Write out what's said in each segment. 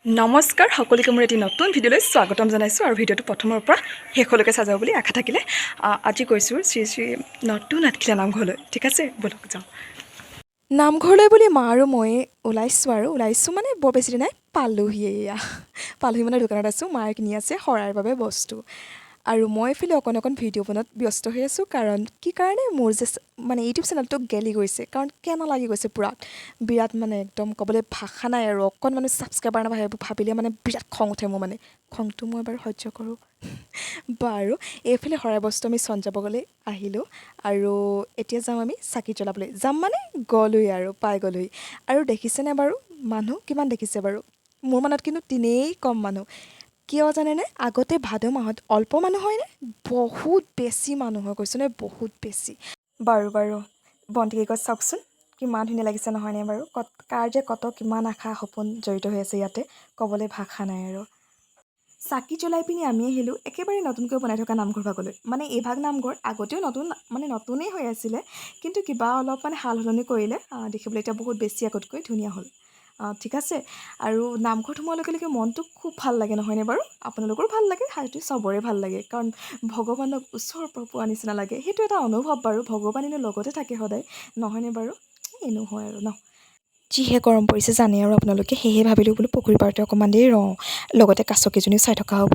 নমস্কাৰ সকলোকে মোৰ এটি নতুন ভিডিঅ'লৈ স্বাগতম জনাইছোঁ আৰু ভিডিঅ'টো প্ৰথমৰ পৰা শেষলৈকে চাব বুলি আশা থাকিলে আজি কৈছোঁ শ্ৰী শ্ৰী নতুন আঠখিলীয়া নামঘৰলৈ ঠিক আছে ব'লক যাওঁ নামঘৰলৈ বুলি মা আৰু মই ওলাইছোঁ মানে বৰ বেছি দিন নাই পালোহি মানে দোকানত আছোঁ মায়ে কিনি আছে শৰাইৰ বাবে বস্তু আৰু মই এইফালে অকণ ভিডিঅ' বনোৱাত ব্যস্ত হৈ আছোঁ কাৰণ কি কাৰণে মোৰ যে মানে ইউটিউব চেনেলটো গেলি গৈছে কাৰণ কেনে লাগি গৈছে পূৰা বিৰাট মানে একদম ক'বলৈ ভাষা নাই আৰু অকণ মানে ছাবস্ক্ৰাইবাৰ নাবাঢ়ে ভাবিলে মানে বিৰাট খং উঠে মোৰ মানে খংটো মই বাৰু সহ্য কৰোঁ বাৰু এইফালে শৰাই বস্তু আমি চঞ্জাবগলৈ আহিলোঁ আৰু এতিয়া যাম আমি চাকি জ্বলাবলৈ যাম মানে গ'লোহি আৰু পাই গ'লোহি আৰু দেখিছেনে বাৰু মানুহ কিমান দেখিছে বাৰু মোৰ মনত কিন্তু তিনেই কম মানুহ কিয় জানেনে আগতে ভাদ মাহত অল্প মানুহ হয়নে বহুত বেছি মানুহ হৈ কৈছোঁ নে বহুত বেছি বাৰু বন্তিকেইগছ চাওকচোন কিমান ধুনীয়া লাগিছে নহয়নে বাৰু কাৰ যে কত কিমান আশা সপোন জড়িত হৈ আছে ইয়াতে ক'বলৈ ভাষা নাই আৰু চাকি জ্বলাই পিনি আমি আহিলোঁ একেবাৰে নতুনকৈ বনাই থকা নামঘৰ ভাগলৈ মানে এইভাগ নামঘৰ আগতেও নতুনেই হৈ আছিলে কিন্তু কিবা অলপ মানে সাল সলনি কৰিলে দেখিবলৈ এতিয়া বহুত বেছি আগতকৈ ধুনীয়া হ'ল ঠিক আছে আৰু নামঘৰত সোমোৱাৰ লগে লগে মনটো খুব ভাল লাগে নহয়নে বাৰু আপোনালোকৰো ভাল লাগে হয়তো চবৰে ভাল লাগে কাৰণ ভগৱানক ওচৰৰ পৰা পোৱা নিচিনা লাগে সেইটো এটা অনুভৱ বাৰু ভগৱান এনেও লগতে থাকে সদায় নহয়নে বাৰু এনেও হয় আৰু ন যিহে গৰম পৰিছে জানে আৰু আপোনালোকে সেয়েহে ভাবিলোঁ বোলো পুখুৰী পাৰতে অকণমান দেৰি ৰওঁ লগতে কাছকেইজনীও চাই থকা হ'ব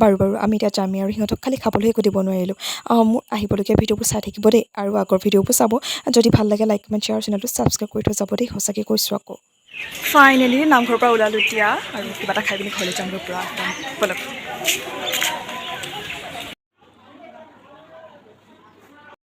বাৰু আমি এতিয়া যামেই আৰু সিহঁতক খালি খাবলৈ একো দিব নোৱাৰিলোঁ মোৰ আহিবলগীয়া ভিডিঅ'বোৰ চাই থাকিব দেই আৰু আগৰ ভিডিঅ'বোৰ চাব যদি ভাল লাগে লাইক কমেণ্ট শ্বেয়াৰ চেনেলটো ছাবস্ক্ৰাইব কৰি থৈ যাব দেই সঁচাকৈ কৈছোঁ আকৌ ফাইনেলি নামঘৰৰ পৰা ওলালোঁ এতিয়া আৰু কিবা এটা খাই পিনি ঘৰলৈ যামগৈ পূৰা একদম বলক